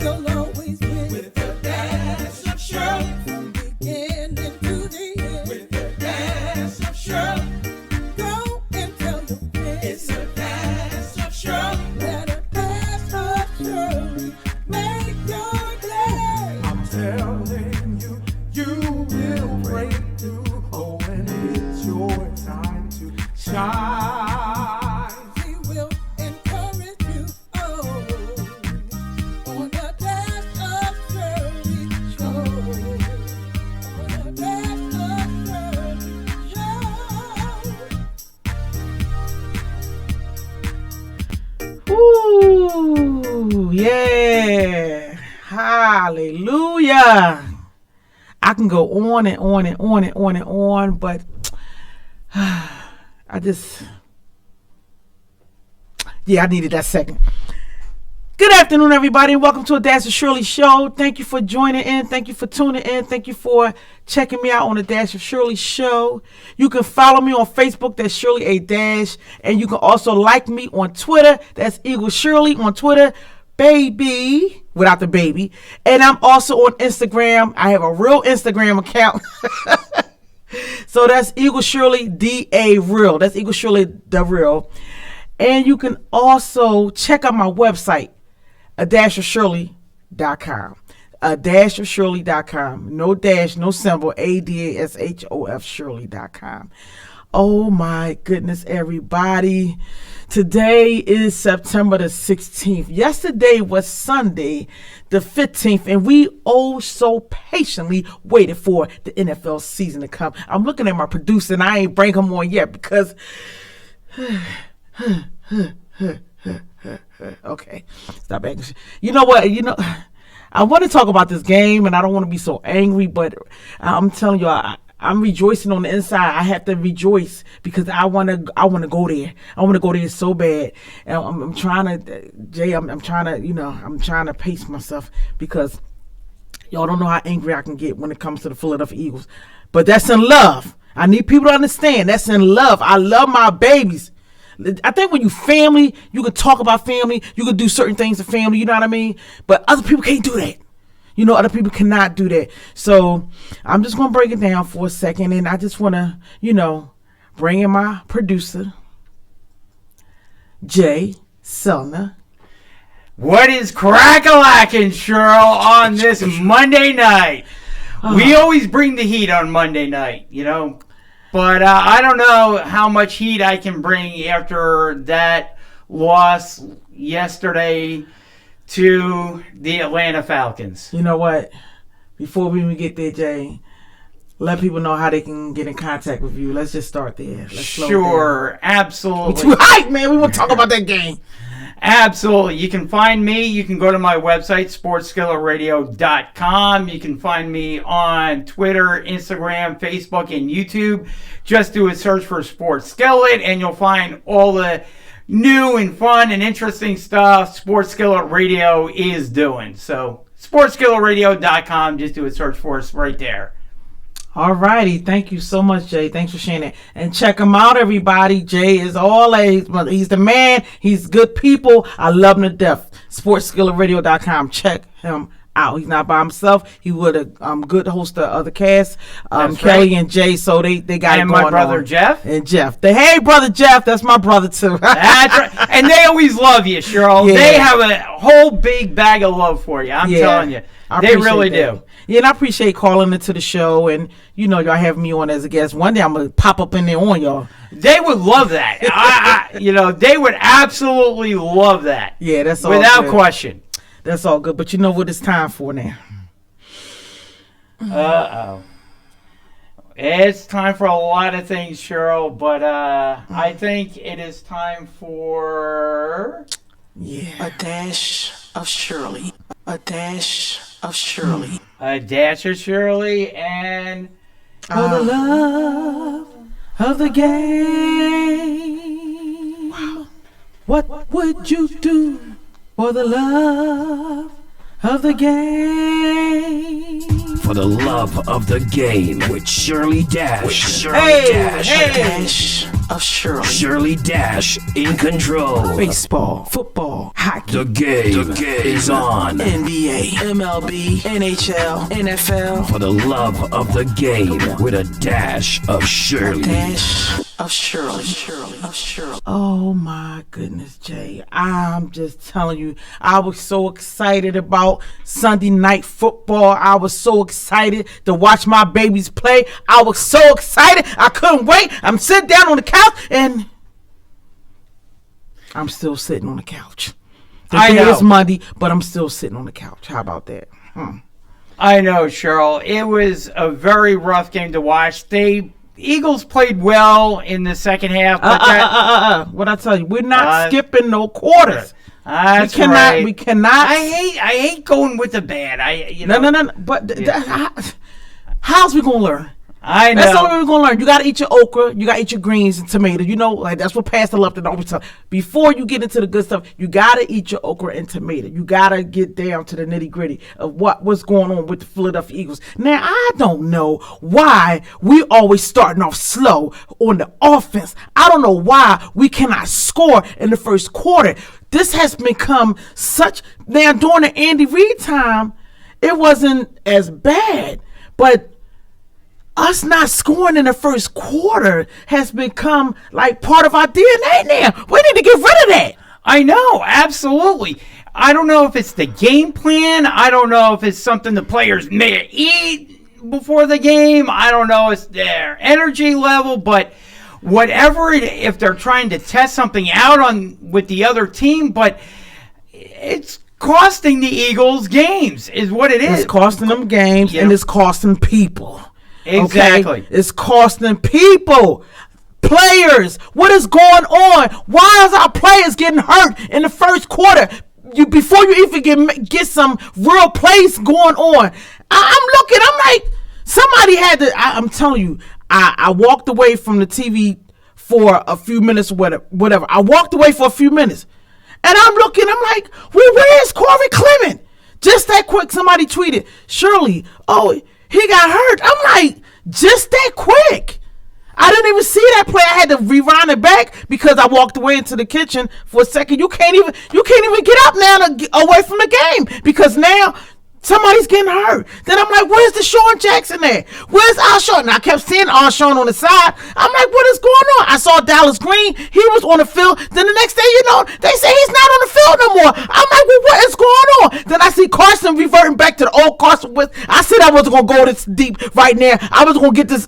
You'll always win with a dash of Shirley. from beginning to the end. With a dash of Shirley. Go and tell your friends. It's a dash of Shirley. Let a dash of Shirley make your day. I'm telling you, you will break through. Oh, and it's your time to shine. She will encourage you. Oh, on the dash of Shirley show. On the dash of Shirley show. Ooh, yeah. Hallelujah. I can go on and on and on and on and on, but I needed that second. Good afternoon, everybody, and welcome to a Dash of Shirley show. Thank you for joining in. Thank you for tuning in. Thank you for checking me out on the Dash of Shirley show. You can follow me on Facebook. That's Shirley A Dash. And you can also like me on Twitter. That's Eagle Shirley on Twitter. Baby, without the baby. And I'm also on Instagram. I have a real Instagram account. So that's Eagle Shirley D.A. Real. That's Eagle Shirley The Real. And you can also check out my website, a-shirley.com. a-shirley.com. No dash, no symbol. A-D-A-S-H-O-F Shirley.com. Oh my goodness, everybody. Today is September the 16th. Yesterday was Sunday the 15th, and we so patiently waited for the NFL season to come. I'm looking at my producer, and I ain't bring him on yet because... Okay, stop acting. You know what? I want to talk about this game, and I don't want to be so angry, but I'm telling you, I'm rejoicing on the inside. I have to rejoice because I want to go there. I want to go there so bad. And I'm trying to, Jay. I'm trying to, I'm trying to pace myself because y'all don't know how angry I can get when it comes to the Philadelphia Eagles. But that's in love. I need people to understand that's in love. I love my babies. I think when you family, you can talk about family. You can do certain things to family. You know what I mean? But other people can't do that. Other people cannot do that. So I'm just going to break it down for a second. And I just want to, bring in my producer, Jay Selner. What is crack-a-lackin', Cheryl, on this Monday night? We always bring the heat on Monday night, But I don't know how much heat I can bring after that loss yesterday to the Atlanta Falcons. You know what? Before we even get there, Jay, let people know how they can get in contact with you. Let's just start there. Sure, absolutely. We're too hype, man. We want to talk about that game. Absolutely. You can find me. You can go to my website, sportskillerradio.com. You can find me on Twitter, Instagram, Facebook, and YouTube. Just do a search for Sports Skillet, and you'll find all the new and fun and interesting stuff Sports Skillet Radio is doing. So, sportskillerradio.com. Just do a search for us right there. All righty. Thank you so much, Jay. Thanks for sharing it. And check him out, everybody. Jay is he's the man. He's good people. I love him to death. Sportskillerradio.com. Check him out. He's not by himself. He would a good host of other cast. Kelly right. And Jay, so they got and it going my brother on. Jeff. And Jeff. Hey, brother Jeff. That's my brother, too. That's right. And they always love you, Cheryl. Yeah. They have a whole big bag of love for you. I'm telling you. They really do. Yeah, and I appreciate calling into the show, and y'all have me on as a guest. One day I'm gonna pop up in there on y'all. They would love that. They would absolutely love that. Yeah, that's all without good. question. That's all good. But you know what it's time for now? It's time for a lot of things, Cheryl. But I think it is time for a dash of Shirley. A dash of Shirley. A dash of Shirley and for the love of the game. Wow. What would you do for the love of the game? For the love of the game with Shirley Dash. Dash of Shirley. Shirley Dash in control. Baseball, football, hockey. The game is on. NBA, MLB, NHL, NFL. For the love of the game with a dash of Shirley. Dash of Shirley. Oh my goodness, Jay. I'm just telling you, I was so excited about Sunday night football. I was so excited to watch my babies play. I was so excited. I couldn't wait. I'm sitting down on the couch and I'm still sitting on the couch. The day is Monday, but I'm still sitting on the couch. How about that? I know, Cheryl. It was a very rough game to watch. The Eagles played well in the second half. But what I tell you, we're not skipping no quarters. That's we cannot. right. We cannot. I hate going with the bad. No. But how's we gonna learn? I know. That's the only way we're gonna learn. You gotta eat your okra, you gotta eat your greens and tomatoes. You know, like that's what Pastor Lupton always tell. Before you get into the good stuff, you gotta eat your okra and tomato. You gotta get down to the nitty gritty of what's going on with the Philadelphia Eagles. Now I don't know why we always starting off slow on the offense. I don't know why we cannot score in the first quarter. This has become such. Now during the Andy Reid time, it wasn't as bad, but us not scoring in the first quarter has become like part of our DNA now. We need to get rid of that. I know, absolutely. I don't know if it's the game plan. I don't know if it's something the players may eat before the game. I don't know if it's their energy level, but whatever if they're trying to test something out with the other team, but it's costing the Eagles games is what it is. It's costing them games and it's costing people. Exactly. Okay? It's costing people, players. What is going on? Why is our players getting hurt in the first quarter? Before you even get some real plays going on. I'm looking. I'm like, somebody had to. I'm telling you, I walked away from the TV for a few minutes, whatever. I walked away for a few minutes, and I'm looking. I'm like, well, where's Corey Clement? Just that quick, somebody tweeted, Shirley, oh, he got hurt. I'm like, just that quick. I didn't even see that play. I had to rewind it back because I walked away into the kitchen for a second. You can't even get up now away from the game because now somebody's getting hurt. Then I'm like, where's Deshaun Jackson at? Where's Alshon? And I kept seeing Alshon on the side. I'm like, what is going on? I saw Dallas Green. He was on the field. Then the next day, they say he's not on the field no more. I'm like, well, what is going on? Then I see Carson reverting back to the old Carson. I said I wasn't going to go this deep right now. I was going to get this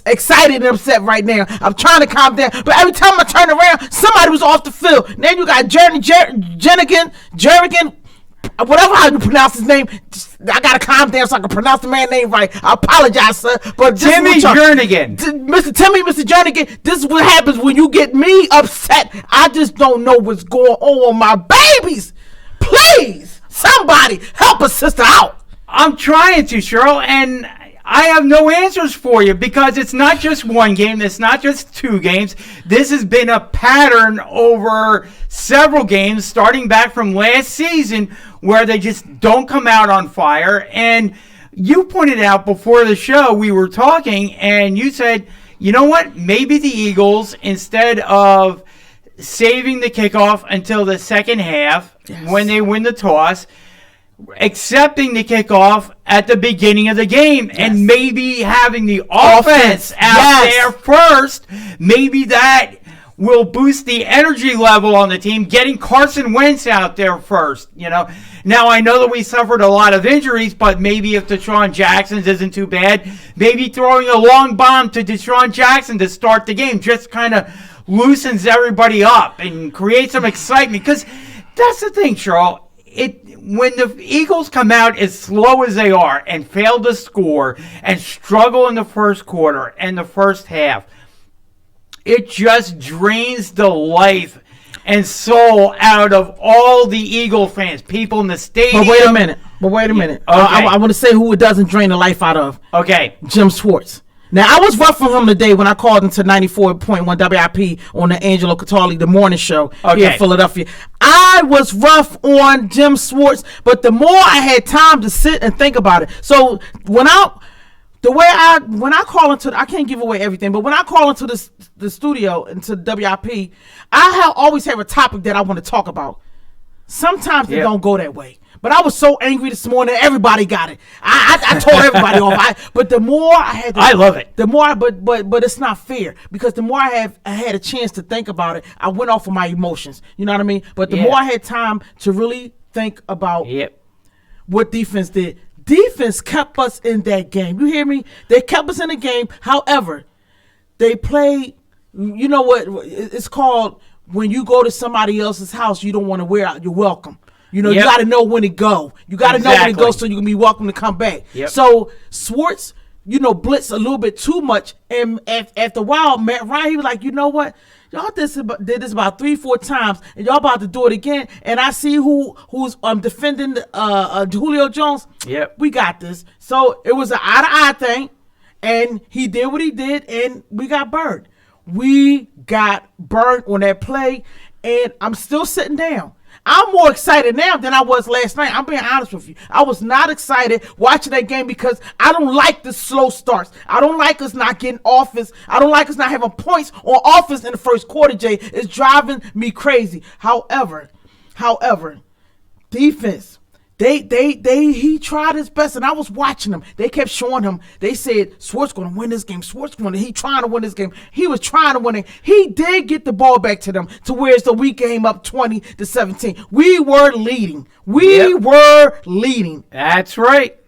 excited and upset right now. I'm trying to calm down. But every time I turn around, somebody was off the field. Then you got Jernigan, whatever how you pronounce his name, I gotta calm down so I can pronounce the man's name right. I apologize, sir. But Timmy Jernigan. Mr. Jernigan, this is what happens when you get me upset. I just don't know what's going on with my babies. Please, somebody help a sister out. I'm trying to, Cheryl, and I have no answers for you because it's not just one game. It's not just two games. This has been a pattern over several games starting back from last season where they just don't come out on fire. And you pointed out before the show, we were talking, and you said, you know what? Maybe the Eagles, instead of saving the kickoff until the second half when they win the toss, accepting the kickoff at the beginning of the game and maybe having the offense out there first, maybe that will boost the energy level on the team, getting Carson Wentz out there first, Now, I know that we suffered a lot of injuries, but maybe if Deshaun Jackson's isn't too bad, maybe throwing a long bomb to Deshaun Jackson to start the game just kind of loosens everybody up and creates some excitement. Because that's the thing, Cheryl. When the Eagles come out as slow as they are and fail to score and struggle in the first quarter and the first half, it just drains the life and soul out of all the Eagle fans, people in the stadium. But wait a minute. Okay. I want to say who it doesn't drain the life out of. Okay. Jim Schwartz. Now, I was rough on him today when I called into 94.1 WIP on the Angelo Catali, the morning show here in Philadelphia. I was rough on Jim Schwartz, but the more I had time to sit and think about it. So when I call into, I can't give away everything, but when I call into the studio, into WIP, always have a topic that I want to talk about. Sometimes it don't go that way. But I was so angry this morning. Everybody got it. I told everybody off. But the more I had, I love it. The more, but it's not fair because the more I had a chance to think about it, I went off of my emotions. You know what I mean? But the more I had time to really think about what defense did. Defense kept us in that game. You hear me? They kept us in the game. However, they played. You know what? It's called when you go to somebody else's house. You don't want to wear out your welcome. You know, you got to know when to go. You got to know when to go so you can be welcome to come back. So Schwartz, blitzed a little bit too much. And after a while, Matt Ryan, he was like, you know what? Y'all did this about 3-4 times, and y'all about to do it again. And I see who's defending Julio Jones. We got this. So it was an eye-to-eye thing, and he did what he did, and we got burned. We got burned on that play, and I'm still sitting down. I'm more excited now than I was last night. I'm being honest with you. I was not excited watching that game because I don't like the slow starts. I don't like us not getting offense. I don't like us not having points on offense in the first quarter, Jay. It's driving me crazy. However, defense, he tried his best, and I was watching him. They kept showing him. They said, Schwartz going to win this game. He trying to win this game. He was trying to win it. He did get the ball back to them to where we came up 20-17. We were leading. Were leading. That's right.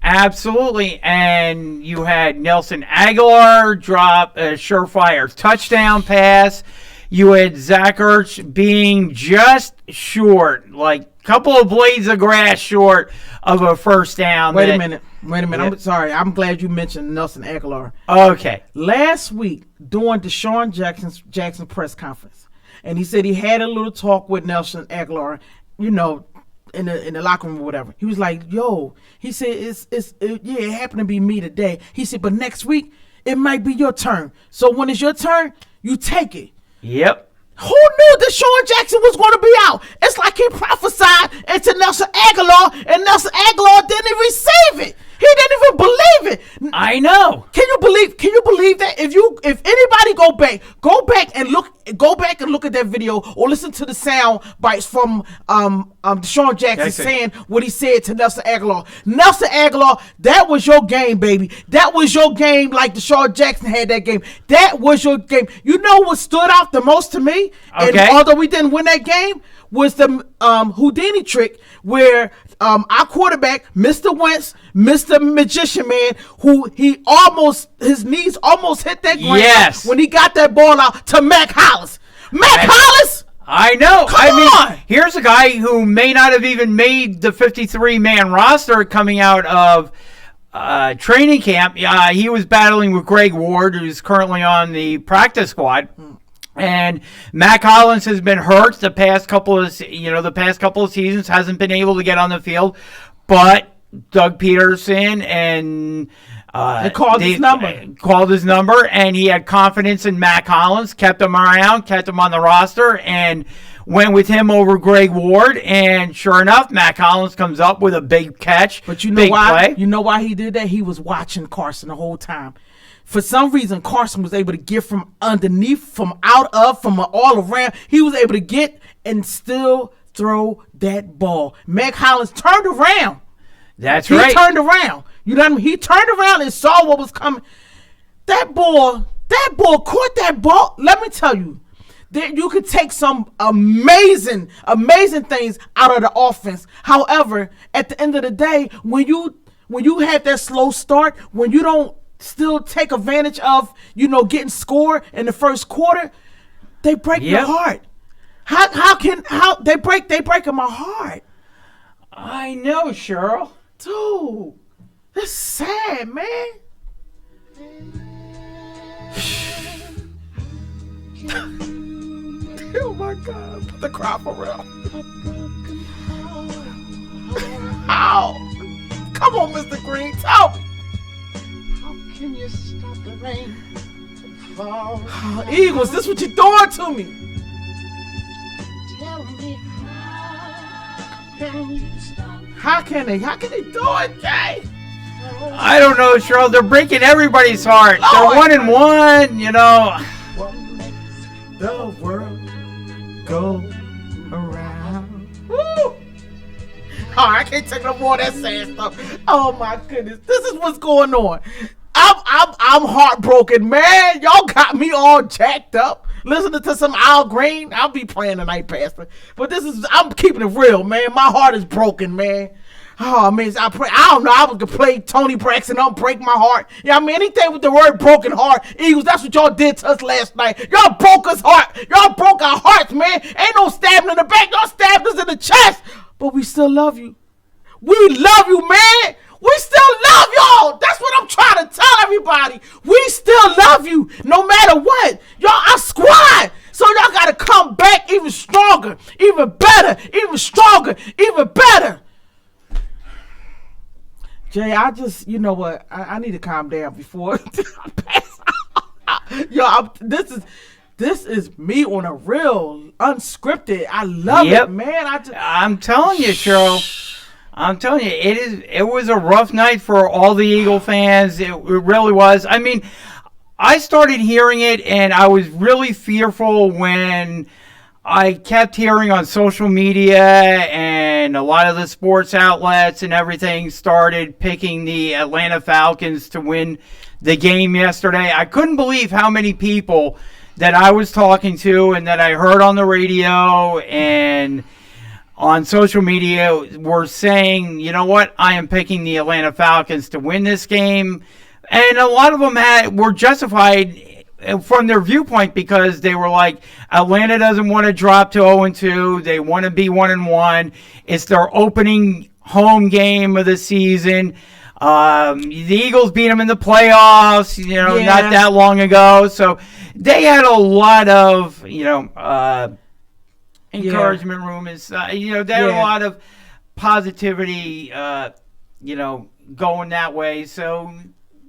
Absolutely. And you had Nelson Aguilar drop a surefire touchdown pass. You had Zach Ertz being just short, like couple of blades of grass short of a first down. Wait a minute. I'm sorry. I'm glad you mentioned Nelson Aguilar. Okay. Last week during Deshaun Jackson press conference, and he said he had a little talk with Nelson Aguilar, in the locker room or whatever. He was like, "Yo," he said, it happened to be me today." He said, "But next week it might be your turn. So when it's your turn, you take it." Yep. Who knew Deshaun Jackson was going to be out? It's like he prophesied into Nelson Aguilar, and Nelson Aguilar didn't receive it. He didn't even believe it. I know. Can you believe that? If anybody go back and look at that video or listen to the sound bites from Deshaun Jackson saying what he said to Nelson Aguilar. Nelson Aguilar, that was your game, baby. That was your game, like Deshaun Jackson had that game. That was your game. You know what stood out the most to me? And although we didn't win that game, was the Houdini trick where our quarterback, Mr. Wentz, Mr. Magician Man, his knees almost hit that ground when he got that ball out to Mac Hollis. Hollis! I know. Come on! Here's a guy who may not have even made the 53-man roster coming out of training camp. He was battling with Greg Ward, who's currently on the practice squad. And Mac Hollins has been hurt the past couple of seasons, hasn't been able to get on the field, but Doug Peterson and called his number, and he had confidence in Mac Hollins, kept him around, kept him on the roster, and went with him over Greg Ward. And sure enough, Mac Hollins comes up with a big catch. But you know why? Play. You know why he did that? He was watching Carson the whole time. For some reason, Carson was able to get from underneath, from all around. He was able to get and still throw that ball. Mac Hollins turned around. That's right. He turned around. You know what I mean? He turned around and saw what was coming. That ball caught that ball. Let me tell you, that you could take some amazing things out of the offense. However, at the end of the day, when you have that slow start, when you don't still take advantage of, getting scored in the first quarter, they break your heart. How they breaking my heart. I know, Cheryl. Dude, that's sad, man. Oh my God, put the crowd for real. How? Come on, Mr. Green, tell me. Can you stop the rain from falling? Eagles, this what you doing to me. Tell me how can you stop? How can they do it, Jay? I don't know, Cheryl. They're breaking everybody's heart. Lord. They're 1-1, you know. What makes the world go around? Woo! Oh, I can't take no more of that sad stuff. Oh my goodness, this is what's going on. I'm heartbroken, man. Y'all got me all jacked up. Listening to some Al Green. I'll be playing tonight, Pastor. But I'm keeping it real, man. My heart is broken, man. Oh, man, I don't know. I was going to play Tony Braxton, break my heart. Yeah, I mean, anything with the word broken heart. Eagles, that's what y'all did to us last night. Y'all broke us heart. Y'all broke our hearts, man. Ain't no stabbing in the back. Y'all stabbed us in the chest. But we still love you. We love you, man. We still love y'all. That's what I'm trying to tell everybody. We still love you no matter what. Y'all our squad. So y'all got to come back even stronger, even better, even stronger, even better. Jay, you know what? I need to calm down before I pass out. Yo, this is me on a real unscripted. I love it, man. I'm telling you, Cheryl. I'm telling you, it was a rough night for all the Eagle fans. It really was. I mean, I started hearing it, and I was really fearful when I kept hearing on social media and a lot of the sports outlets and everything started picking the Atlanta Falcons to win the game yesterday. I couldn't believe how many people that I was talking to and that I heard on the radio and on social media were saying, you know what, I am picking the Atlanta Falcons to win this game. And a lot of them were justified from their viewpoint because they were like, Atlanta doesn't want to drop to 0-2. They want to be 1-1. It's their opening home game of the season. The Eagles beat them in the playoffs, not that long ago. So they had a lot of, encouragement room is, they had a lot of positivity, going that way. So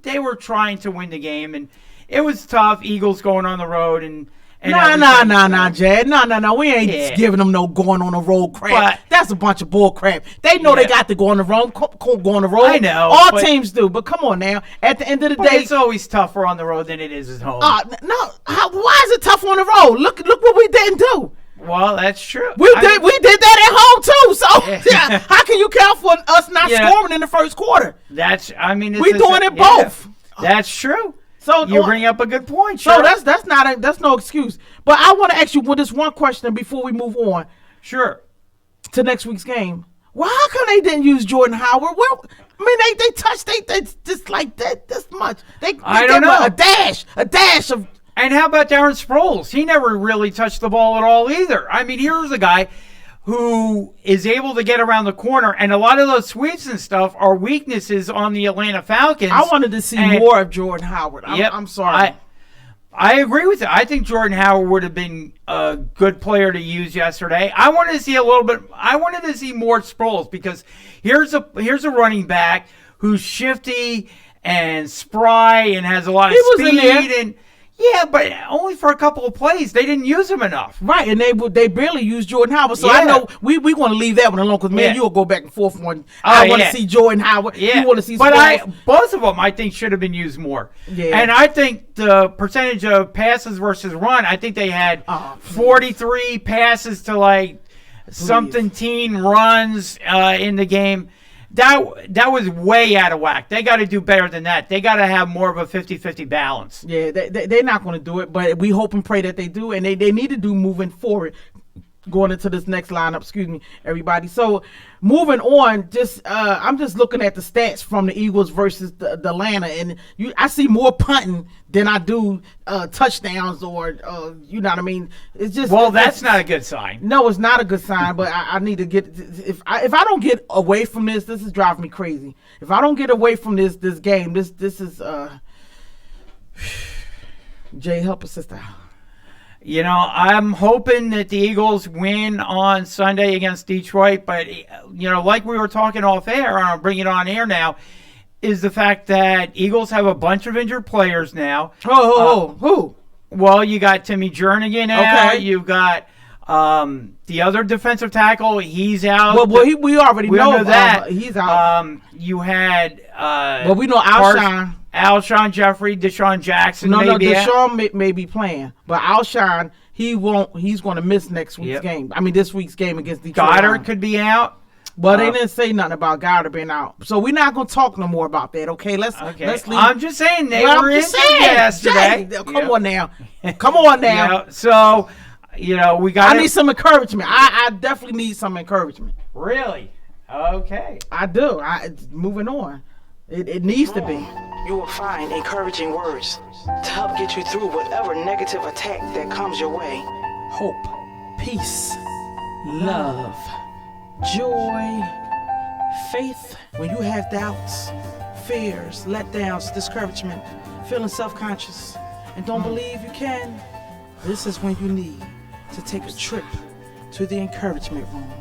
they were trying to win the game, and it was tough. Eagles going on the road and Nah, Jad. No. We ain't giving them no going on the road crap. That's a bunch of bull crap. They know they got to go on the road. Go on the road. I know. All teams do. But come on now. At the end of the day, it's always tougher on the road than it is at home. Why is it tough on the road? Look what we didn't do. Well, that's true. We did that at home too. So how can you count for us not scoring in the first quarter? We doing it both. That's true. So you bring up a good point. So that's no excuse. But I want to ask you this one question before we move on. Sure. To next week's game. Well, how come they didn't use Jordan Howard? Well, I mean, they touched they just like that this much. I don't know. A dash of. And how about Darren Sproles? He never really touched the ball at all either. I mean, here's a guy who is able to get around the corner, and a lot of those sweeps and stuff are weaknesses on the Atlanta Falcons. I wanted to see more of Jordan Howard. I'm sorry. I agree with you. I think Jordan Howard would have been a good player to use yesterday. I wanted to see I wanted to see more Sproles because here's a running back who's shifty and spry and has a lot of speed and. Yeah, but only for a couple of plays. They didn't use him enough. Right, and they barely used Jordan Howard. So I know we want to leave that one alone because me and you will go back and forth on. I want to see Jordan Howard. You want to see both of them I think should have been used more. Yeah. And I think the percentage of passes versus run, I think they had 43 passes to something teen runs in the game. That was way out of whack. They got to do better than that. They got to have more of a 50-50 balance. Yeah, they're not going to do it, but we hope and pray that they do, and they need to do moving forward. Going into this next lineup, everybody. So moving on, I'm just looking at the stats from the Eagles versus the Atlanta, and I see more punting than I do touchdowns or you know what I mean. It's just that's not a good sign. No, it's not a good sign. But I need to get if I don't get away from this is driving me crazy. If I don't get away from this game, this is Jay, help us, sister. I'm hoping that the Eagles win on Sunday against Detroit. But, like we were talking off air, I'll bring it on air now, is the fact that Eagles have a bunch of injured players now. Who? Well, you got Timmy Jernigan out. Okay. You've got the other defensive tackle. He's out. Well, we already we know know that. He's out. You had. But we know Alshon. Alshon Jeffrey, Deshaun Jackson. No, maybe Deshaun may be playing, but Alshon, he won't. He's going to miss next week's game. I mean, this week's game against Detroit. Goddard could be out. Well, they didn't say nothing about Goddard being out, so we're not going to talk no more about that. Okay, let's leave. I'm just saying they were in yesterday. Come on now, come on now. So, we got. I need some encouragement. I definitely need some encouragement. Really? Okay. I do. Moving on. It needs to be. You will find encouraging words to help get you through whatever negative attack that comes your way. Hope, peace, love, joy, faith. When you have doubts, fears, letdowns, discouragement, feeling self-conscious, and don't believe you can, this is when you need to take a trip to the encouragement room.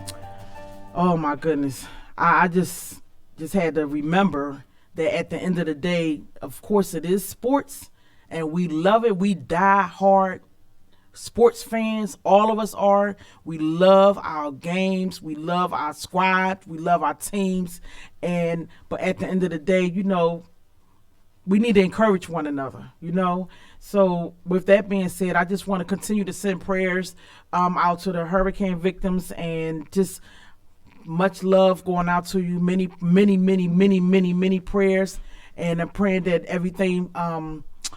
Oh my goodness. I just had to remember that at the end of the day, of course it is sports, and we love it. We die hard sports fans. All of us are. We love our games. We love our squad. We love our teams. But at the end of the day, we need to encourage one another, So with that being said, I just want to continue to send prayers out to the hurricane victims, and just much love going out to you. Many, many, many, many, many, many prayers. And I'm praying that everything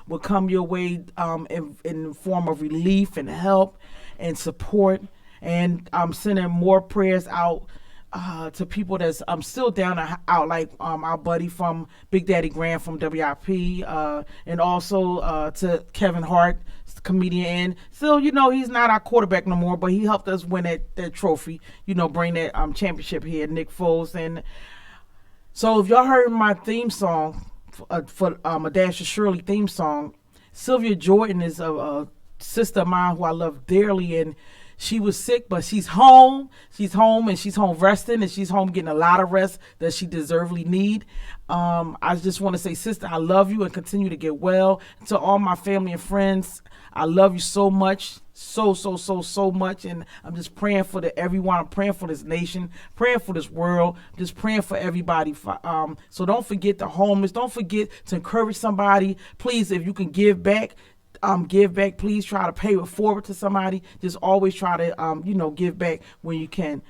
will come your way in the form of relief and help and support. And I'm sending more prayers out to people that's still down and out, like our buddy from Big Daddy Graham from WIP, and also to Kevin Hart, comedian. And still, he's not our quarterback no more, but he helped us win that trophy, bring that championship here, Nick Foles. And so if y'all heard my theme song for a Dash of Shirley theme song, Sylvia Jordan is a sister of mine who I love dearly, and she was sick, but she's home. She's home, and she's home resting, and she's home getting a lot of rest that she deservedly need. I just want to say, sister, I love you, and continue to get well. To all my family and friends, I love you so much, so much, and I'm just praying for everyone. I'm praying for this nation, praying for this world, just praying for everybody. So don't forget the homeless. Don't forget to encourage somebody. Please, if you can give back. Give back. Please try to pay it forward to somebody. Just always try to, give back when you can.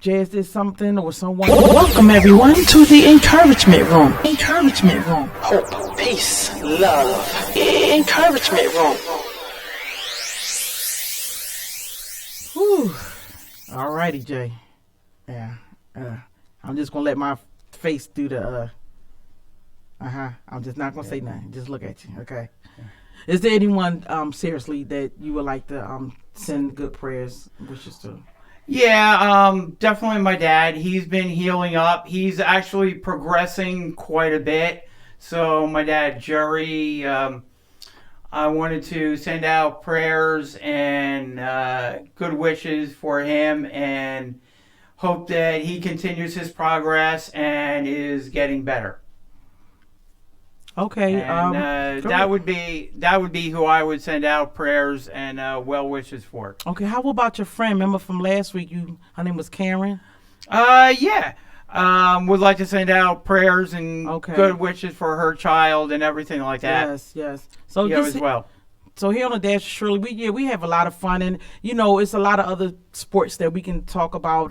Jazz did something or someone. Welcome everyone to the encouragement room. Encouragement room. Hope, peace, love. Encouragement room. Whew. Alrighty, Jay. Yeah. I'm just gonna let my face do the. I'm just not gonna say nothing. Just look at you. Okay. Is there anyone seriously that you would like to send good prayers, wishes to? Yeah, definitely my dad. He's been healing up. He's actually progressing quite a bit. So my dad, Jerry, I wanted to send out prayers and good wishes for him, and hope that he continues his progress and is getting better. Okay, and that would be who I would send out prayers and well wishes for. Okay, how about your friend? Remember from last week? Her name was Karen. Yeah. Would like to send out prayers and good wishes for her child and everything like that. Yes. So as well. So here on the Dash of Shirley, we have a lot of fun, and it's a lot of other sports that we can talk about,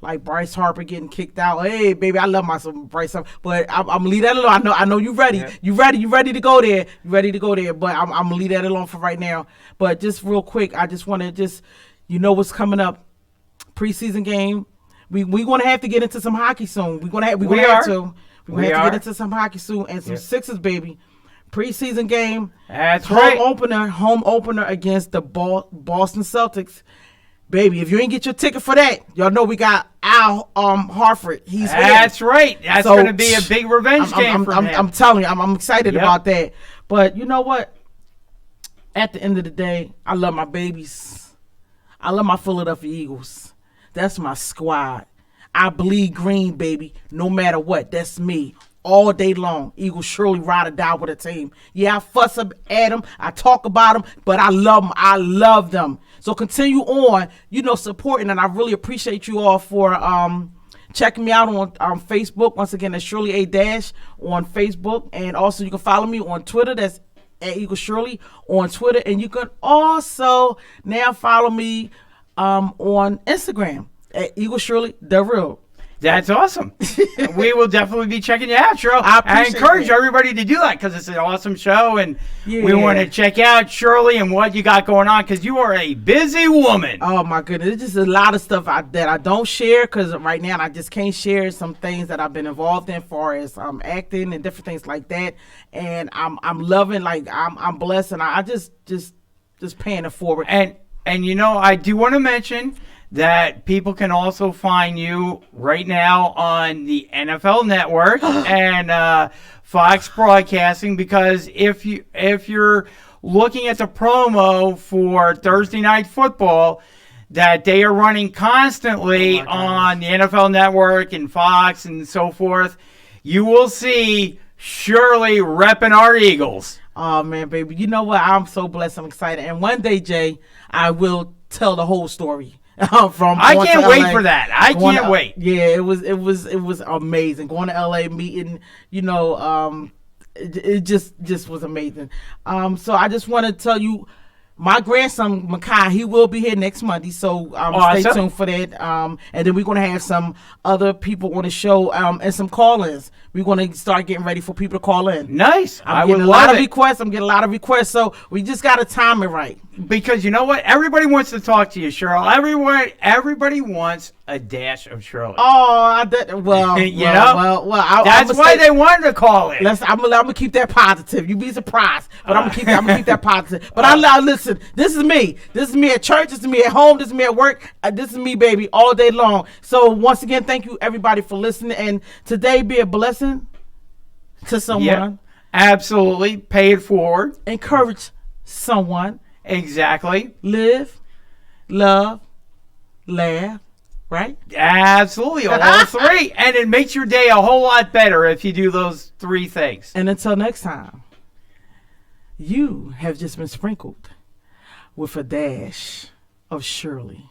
like Bryce Harper getting kicked out. Hey, baby, I love myself, Bryce Harper, but I'm gonna leave that alone. I know you ready. Yeah. You ready to go there. You ready to go there, but I'm gonna leave that alone for right now. But just real quick, I just want to what's coming up, preseason game. We're gonna have to get into some hockey soon. We're gonna have to get into some hockey soon and some Sixers, baby. Preseason game. That's right. Home opener against the Boston Celtics. Baby, if you ain't get your ticket for that, y'all know we got Al Harford. That's right. That's going to be a big revenge game for him. I'm telling you, I'm excited about that. But you know what? At the end of the day, I love my babies. I love my Philadelphia Eagles. That's my squad. I bleed green, baby, no matter what. That's me. all day long. Eagles Shirley ride or die with a team. Yeah, I fuss up at them. I talk about them, but I love them. I love them. So continue on, supporting, and I really appreciate you all for checking me out on Facebook. Once again, that's Shirley A Dash on Facebook, and also you can follow me on Twitter. That's at Eagle Shirley on Twitter, and you can also now follow me on Instagram at Eagle Shirley the Real. That's awesome. We will definitely be checking you out, Cheryl. I encourage everybody to do that because it's an awesome show, and we want to check out Shirley and what you got going on because you are a busy woman. Oh, my goodness. It's just a lot of stuff that I don't share because right now I just can't share some things that I've been involved in as far as acting and different things like that. And I'm loving, like, I'm blessed, and I just paying it forward. And I do want to mention that people can also find you right now on the NFL Network and Fox Broadcasting, because if you're looking at the promo for Thursday Night Football that they are running constantly on the NFL Network and Fox and so forth, you will see Shirley repping our Eagles. Oh, man, baby. You know what? I'm so blessed. I'm excited. And one day, Jay, I will tell the whole story. I can't wait for that. I can't wait. Yeah, it was amazing going to LA, meeting. It just was amazing. So I just want to tell you, my grandson Makai, he will be here next Monday. So stay tuned for that. And then we're gonna have some other people on the show and some call-ins. We're gonna start getting ready for people to call in. Nice. I'm getting a lot of requests. So we just gotta time it right. Because you know what? Everybody wants to talk to you, Cheryl. Everybody wants a dash of Shirley. Oh, that's why they wanted to call in. I'm gonna keep that positive. You'd be surprised, but I'm gonna keep that positive. But I listen. This is me. This is me at church. This is me at home. This is me at work. This is me, baby, all day long. So once again, thank you everybody for listening. And today be a blessing to someone. Yep, absolutely. Pay it forward. Encourage someone. Exactly. Live, love, laugh, right? Absolutely. All three. And it makes your day a whole lot better if you do those three things. And until next time, you have just been sprinkled with a dash of Shirley.